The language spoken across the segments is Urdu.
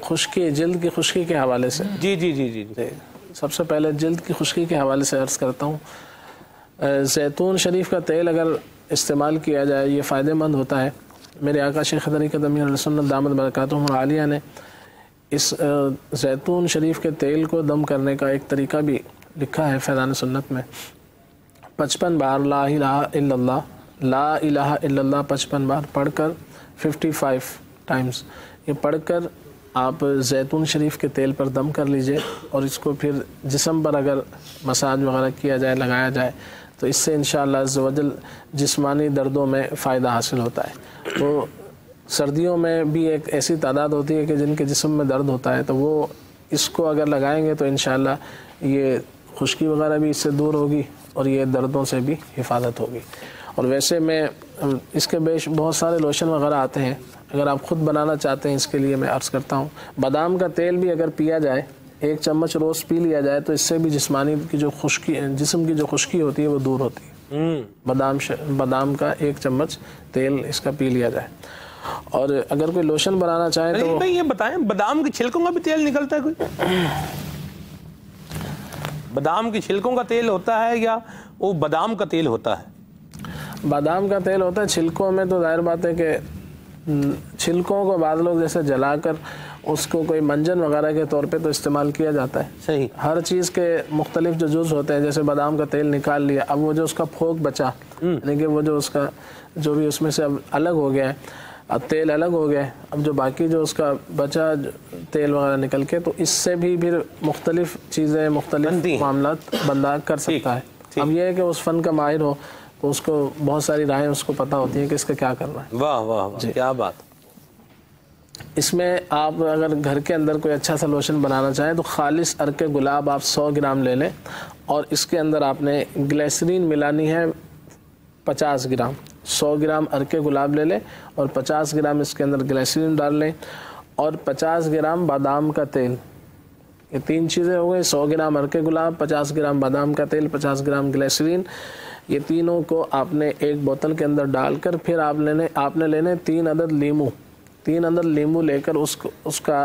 خشکی، جلد کی خشکی کے حوالے سے جی جی جی جی جی سب سے پہلے جلد کی خشکی کے حوالے سے عرض کرتا ہوں، زیتون شریف کا تیل اگر استعمال کیا جائے یہ فائدہ مند ہوتا ہے۔ میرے آقا شیخ طریقت امیر علیہ سنت دامت برکاتہم العالیہ نے اس زیتون شریف کے تیل کو دم کرنے کا ایک طریقہ بھی لکھا ہے فیضان سنت میں۔ 55 بار لا الہ الا اللہ، لا الہ الا اللہ 55 بار پڑھ کر 55 ٹائمز یہ پڑھ کر آپ زیتون شریف کے تیل پر دم کر لیجئے، اور اس کو پھر جسم پر اگر مساج وغیرہ کیا جائے، لگایا جائے، تو اس سے انشاءاللہ عز و جل جسمانی دردوں میں فائدہ حاصل ہوتا ہے۔ تو سردیوں میں بھی ایک ایسی تعداد ہوتی ہے کہ جن کے جسم میں درد ہوتا ہے، تو وہ اس کو اگر لگائیں گے تو انشاءاللہ یہ خشکی وغیرہ بھی اس سے دور ہوگی اور یہ دردوں سے بھی حفاظت ہوگی۔ اور ویسے میں اس کے بہت سارے لوشن وغیرہ آتے ہیں، اگر آپ خود بنانا چاہتے ہیں اس کے لیے میں عرض کرتا ہوں، بادام کا تیل بھی اگر پیا جائے، 1 چمچ روز پی لیا جائے تو اس سے بھی جسمانی کی جو خشکی، جسم کی جو خشکی ہوتی ہے وہ دور ہوتی ہے۔ بادام کا 1 چمچ تیل اس کا پی لیا جائے۔ اور اگر کوئی لوشن بنانا چاہے تو بھائی یہ بتائیں، بادام کی چھلکوں کا بھی تیل نکلتا ہے کوئی؟ بادام کی چھلکوں کا تیل ہوتا ہے یا وہ بادام کا تیل ہوتا ہے؟ بادام کا تیل ہوتا ہے، چھلکوں میں تو ظاہر بات ہے کہ چھلکوں کو بعض لوگ جیسے جلا کر اس کو کوئی منجن وغیرہ کے طور پہ تو استعمال کیا جاتا ہے۔ صحیح، ہر چیز کے مختلف جو جز ہوتے ہیں، جیسے بادام کا تیل نکال لیا، اب وہ جو اس کا پھوک بچا، یعنی کہ وہ جو اس کا جو بھی اس میں سے اب الگ ہو گیا ہے، اب تیل الگ ہو گیا ہے، اب جو باقی جو اس کا بچا تیل وغیرہ نکل کے، تو اس سے بھی پھر مختلف چیزیں، مختلف معاملات بندہ کر سکتا ہے۔ اب یہ ہے کہ اس فن کا ماہر ہو تو اس کو بہت ساری راہیں اس کو پتہ ہوتی ہیں کہ اس کا کیا کرنا ہے۔ واہ واہ واہ، کیا بات۔ اس میں آپ اگر گھر کے اندر کوئی اچھا سا لوشن بنانا چاہیں تو خالص عرق گلاب آپ 100 گرام لے لیں، اور اس کے اندر آپ نے گلیسرین ملانی ہے 50 گرام۔ 100 گرام عرق گلاب لے لیں اور 50 گرام اس کے اندر گلیسرین ڈال لیں، اور 50 گرام بادام کا تیل۔ یہ 3 چیزیں ہو گئی، 100 گرام عرق گلاب، 50 گرام بادام کا تیل، 50 گرام گلیسرین۔ یہ تینوں کو آپ نے ایک بوتل کے اندر ڈال کر پھر آپ نے لینے 3 عدد لیمو۔ 3 عدد لیمو لے کر اس کا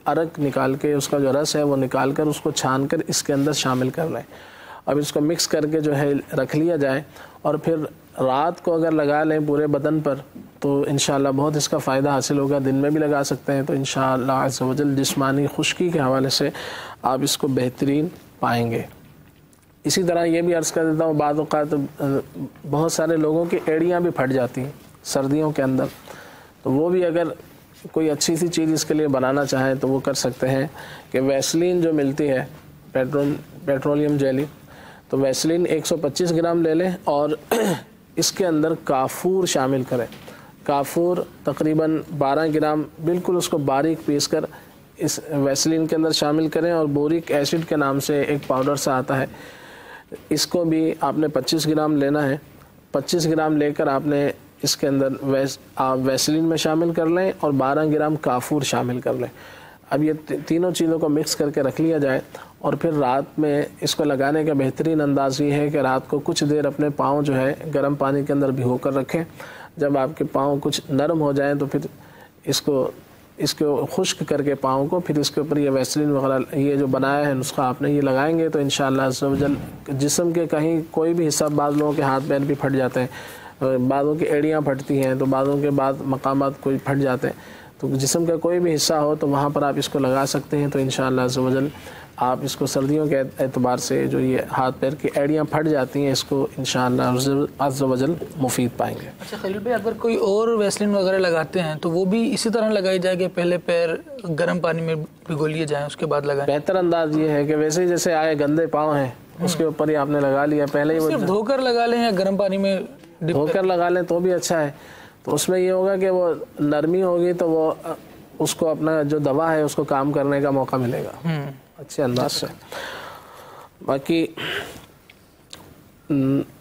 عرق نکال کے، اس کا جو رس ہے وہ نکال کر اس کو چھان کر اس کے اندر شامل کر لیں۔ اب اس کو مکس کر کے جو ہے رکھ لیا جائے، اور پھر رات کو اگر لگا لیں پورے بدن پر تو انشاءاللہ بہت اس کا فائدہ حاصل ہوگا۔ دن میں بھی لگا سکتے ہیں، تو انشاءاللہ عز و جل جسمانی خشکی کے حوالے سے آپ اس کو بہترین پائیں گے۔ اسی طرح یہ بھی عرض کر دیتا ہوں، بعض اوقات بہت سارے لوگوں کی ایڑیاں بھی پھٹ جاتی ہیں سردیوں کے اندر، تو وہ بھی اگر کوئی اچھی سی چیز اس کے لیے بنانا چاہیں تو وہ کر سکتے ہیں کہ ویسلین جو ملتی ہے، پیٹرولیم جیلی، تو ویسلین 125 گرام لے لیں اور اس کے اندر کافور شامل کریں۔ کافور تقریباً 12 گرام بالکل اس کو باریک پیس کر اس ویسلین کے اندر شامل کریں، اور بورک ایسڈ کے نام سے ایک پاؤڈر سا آتا ہے، اس کو بھی آپ نے 25 گرام لینا ہے۔ 25 گرام لے کر آپ نے اس کے اندر ویسلین میں شامل کر لیں اور 12 گرام کافور شامل کر لیں۔ اب یہ تینوں چیزوں کو مکس کر کے رکھ لیا جائے، اور پھر رات میں اس کو لگانے کا بہترین انداز یہ ہے کہ رات کو کچھ دیر اپنے پاؤں جو ہے گرم پانی کے اندر بھگو کر رکھیں۔ جب آپ کے پاؤں کچھ نرم ہو جائیں تو پھر اس کو خشک کر کے پاؤں کو، پھر اس کے اوپر یہ ویسلین وغیرہ یہ جو بنایا ہے نسخہ آپ نے یہ لگائیں گے تو انشاءاللہ عز و جل جسم کے کہیں کوئی بھی حصہ، بعض لوگوں کے ہاتھ پیر بھی پھٹ جاتے ہیں، بعضوں کی ایڑیاں پھٹتی ہیں، تو بعضوں کے بعد مقامات کوئی پھٹ جاتے ہیں، تو جسم کا کوئی بھی حصہ ہو تو وہاں پر آپ اس کو لگا سکتے ہیں، تو انشاءاللہ عز و جل آپ اس کو سردیوں کے اعتبار سے جو یہ ہاتھ پیر کی ایڑیاں پھٹ جاتی ہیں اس کو انشاءاللہ عز و جل مفید پائیں گے۔ اچھا خلیل بھائی، اگر کوئی اور ویسلین وغیرہ لگاتے ہیں تو وہ بھی اسی طرح لگائی جائے کہ پہلے پیر گرم پانی میں بھگو لیے جائیں اس کے بعد لگائیں؟ بہتر انداز یہ ہے کہ ویسے ہی جیسے آئے گندے پاؤں ہیں اس کے اوپر ہی آپ نے لگا لیا، پہلے ہی وہ صرف دھو کر لگا لیں یا گرم پانی میں دھو کر لگا لیں تو بھی اچھا ہے، تو اس میں یہ ہوگا کہ وہ نرمی ہوگی تو وہ اس کو اپنا جو دوا ہے اس کو کام کرنے کا موقع ملے گا اچھے انداز سے۔ باقی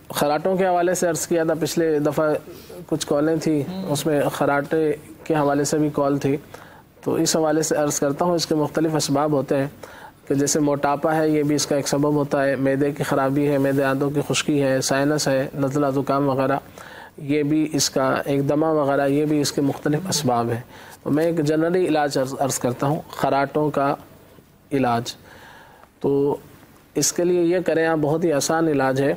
خراٹوں کے حوالے سے عرض کیا تھا، پچھلے دفعہ کچھ کالیں تھیں اس میں خراٹے کے حوالے سے بھی کال تھی، تو اس حوالے سے عرض کرتا ہوں اس کے مختلف اسباب ہوتے ہیں کہ جیسے موٹاپا ہے، یہ بھی اس کا ایک سبب ہوتا ہے، معدے کی خرابی ہے، معدے آنتوں کی خشکی ہے، سائنس ہے، نزلہ زکام وغیرہ، یہ بھی اس کا ایک دمہ وغیرہ، یہ بھی اس کے مختلف اسباب ہیں۔ تو میں ایک جنرلی علاج عرض کرتا ہوں، خراٹوں کا علاج. تو اس کے لیے یہ کریں آپ، بہت ہی آسان علاج ہے.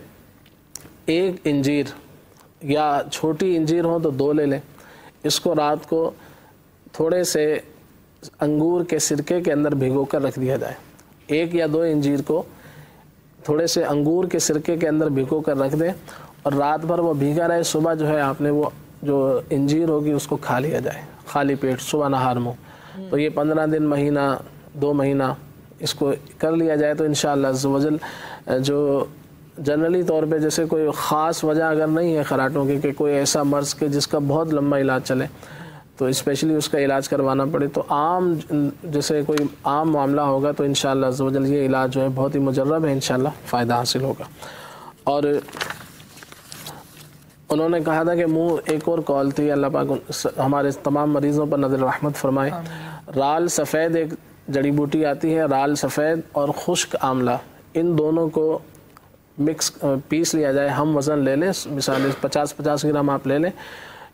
ایک انجیر یا چھوٹی انجیر ہو تو 2 لے لیں. اس کو رات کو تھوڑے سے انگور کے سرکے کے اندر بھگو کر رکھ دیا جائے. 1 یا 2 انجیر کو تھوڑے سے انگور کے سرکے کے اندر بھگو کر رکھ دیں اور رات بھر وہ بھیگا رہے. صبح جو ہے آپ نے وہ جو انجیر ہوگی اس کو کھا لیا جائے خالی پیٹ صبح نہار منہ. تو یہ 15 دن، مہینہ، 2 مہینہ اس کو کر لیا جائے تو انشاءاللہ عز و جل جو جنرلی طور پہ جیسے کوئی خاص وجہ اگر نہیں ہے خراٹوں کی کہ کوئی ایسا مرض کے جس کا بہت لمبا علاج چلے تو اسپیشلی اس کا علاج کروانا پڑے، تو عام جیسے کوئی عام معاملہ ہوگا تو انشاءاللہ عز و جل یہ علاج جو ہے بہت ہی مجرب ہے، انشاءاللہ فائدہ حاصل ہوگا. اور انہوں نے کہا تھا کہ ایک اور کال تھی، اللہ پاک ہمارے تمام مریضوں پر نظر رحمت فرمائے. رال سفید ایک جڑی بوٹی آتی ہے، رال سفید اور خشک آملہ، ان دونوں کو مکس پیس لیا جائے. ہم وزن لے لیں، مثال 50 گرام آپ لے لیں،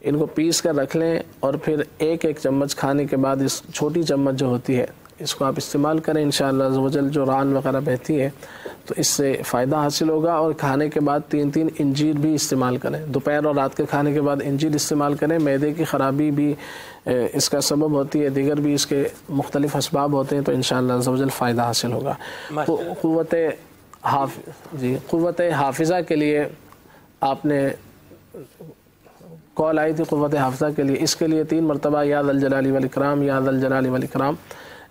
ان کو پیس کر رکھ لیں اور پھر ایک چمچ کھانے کے بعد اس چھوٹی چمچ جو ہوتی ہے اس کو آپ استعمال کریں. انشاءاللہ عز و جل جو ران وغیرہ بہتی ہے تو اس سے فائدہ حاصل ہوگا. اور کھانے کے بعد 3 انجیر بھی استعمال کریں. دوپہر اور رات کے کھانے کے بعد انجیر استعمال کریں. معدے کی خرابی بھی اس کا سبب ہوتی ہے، دیگر بھی اس کے مختلف اسباب ہوتے ہیں، تو انشاءاللہ عز و جل فائدہ حاصل ہوگا. قوت حافظہ کے لیے آپ نے کال آئی تھی، قوت حافظہ کے لیے، اس کے لیے 3 مرتبہ یا ذا الجلال والاکرام، یا ذا الجلال والاکرام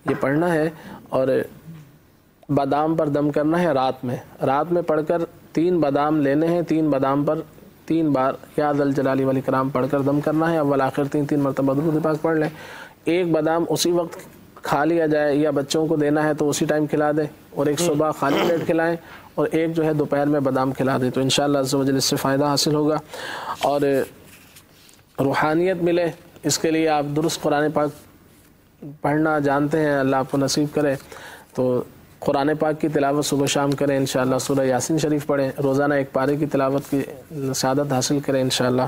یہ پڑھنا ہے. اور بادام پر دم کرنا ہے رات میں پڑھ کر 3 بادام لینے ہیں. 3 بادام پر 3 بار یا ذا الجلال والاکرام پڑھ کر دم کرنا ہے. اول آخر 3 مرتبہ درود پاک پڑھ لیں. 1 بادام اسی وقت کھا لیا جائے، یا بچوں کو دینا ہے تو اسی ٹائم کھلا دیں، اور 1 صبح خالی پیٹ کھلائیں، اور 1 جو ہے دوپہر میں بادام کھلا دیں، تو انشاءاللہ عز و جل اس سے فائدہ حاصل ہوگا. اور روحانیت ملے اس کے لیے آپ درست قرآن پاک پڑھنا جانتے ہیں، اللہ آپ کو نصیب کرے تو قرآن پاک کی تلاوت صبح شام کریں. انشاءاللہ سورہ یاسین شریف پڑھیں، روزانہ 1 پارے کی تلاوت کی سعادت حاصل کریں. انشاءاللہ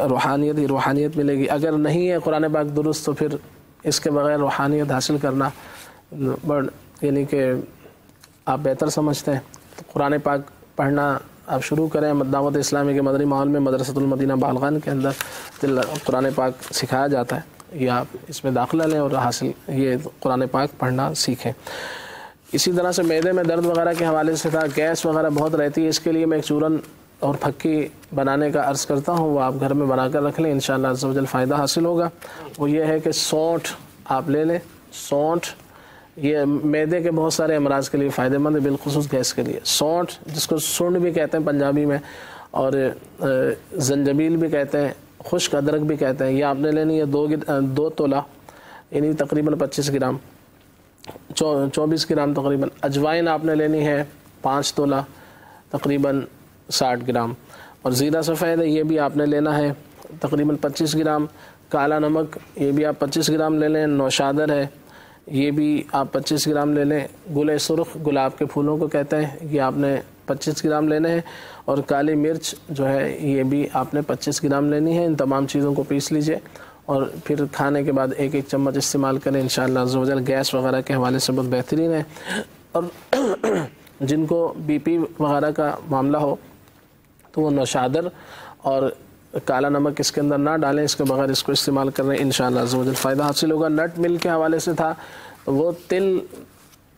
روحانیت ملے گی. اگر نہیں ہے قرآن پاک درست تو پھر اس کے بغیر روحانیت حاصل کرنا یعنی کہ آپ بہتر سمجھتے ہیں. تو قرآن پاک پڑھنا آپ شروع کریں. دعوت اسلامی کے مدنی ماحول میں مدرسۃ المدینہ بہلگان کے اندر قرآن پاک سکھایا جاتا ہے، یا آپ اس میں داخلہ لیں اور یہ قرآن پاک پڑھنا سیکھیں. اسی طرح سے معدے میں درد وغیرہ کے حوالے سے تھا، گیس وغیرہ بہت رہتی ہے، اس کے لیے میں ایک چورن اور پھکی بنانے کا عرض کرتا ہوں، وہ آپ گھر میں بنا کر رکھ لیں، انشاءاللہ عز و جل فائدہ حاصل ہوگا. وہ یہ ہے کہ سونٹھ آپ لے لیں. سونٹھ یہ معدے کے بہت سارے امراض کے لیے فائدہ مند ہے، بالخصوص گیس کے لیے. سونٹھ جس کو سنڈ بھی کہتے ہیں پنجابی میں، اور زنجبیل بھی کہتے ہیں، خشک ادرک بھی کہتے ہیں، یہ آپ نے لینی ہے 2 تولہ یعنی تقریباً 25 گرام، 24 گرام تقریباً. اجوائن آپ نے لینی ہے 5 تولہ تقریباً 60 گرام. اور زیرہ سفید ہے، یہ بھی آپ نے لینا ہے تقریباً 25 گرام. کالا نمک یہ بھی آپ 25 گرام لے لیں. نوشادر ہے، یہ بھی آپ 25 گرام لے لیں. گل سرخ گلاب کے پھولوں کو کہتے ہیں، یہ آپ نے 25 گرام لینے ہیں. اور کالی مرچ جو ہے یہ بھی آپ نے 25 گرام لینی ہے. ان تمام چیزوں کو پیس لیجئے اور پھر کھانے کے بعد 1 چمچ استعمال کریں. انشاءاللہ عز و جل گیس وغیرہ کے حوالے سے بہت بہترین ہے. اور جن کو BP وغیرہ کا معاملہ ہو تو وہ نوشادر اور کالا نمک اس کے اندر نہ ڈالیں، اس کے بغیر اس کو استعمال کر رہے ہیں، انشاءاللہ عز و جل فائدہ حاصل ہوگا. نٹ مل کے حوالے سے تھا، وہ تل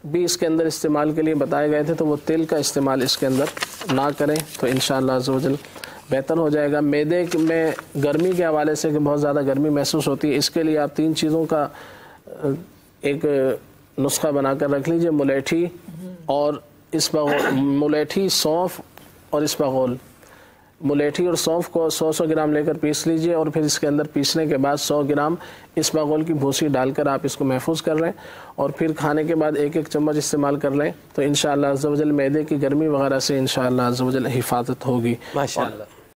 بھی اس کے اندر استعمال کے لیے بتائے گئے تھے، تو وہ تل کا استعمال اس کے اندر نہ کریں تو انشاءاللہ عز و جل بہتر ہو جائے گا. معدے میں گرمی کے حوالے سے کہ بہت زیادہ گرمی محسوس ہوتی ہے، اس کے لیے آپ 3 چیزوں کا ایک نسخہ بنا کر رکھ لیجئے. ملیٹھی اور ملیٹھی، سونف اور اسپاغول. ملیٹھی اور سونف کو 100 گرام لے کر پیس لیجئے، اور پھر اس کے اندر پیسنے کے بعد 100 گرام اسپاغول کی بھوسی ڈال کر آپ اس کو محفوظ کر لیں، اور پھر کھانے کے بعد 1 چمچ استعمال کر لیں تو انشاءاللہ عز و جل معدے کی گرمی وغیرہ سے انشاءاللہ عز و جل حفاظت ہوگی. ماشاءاللہ.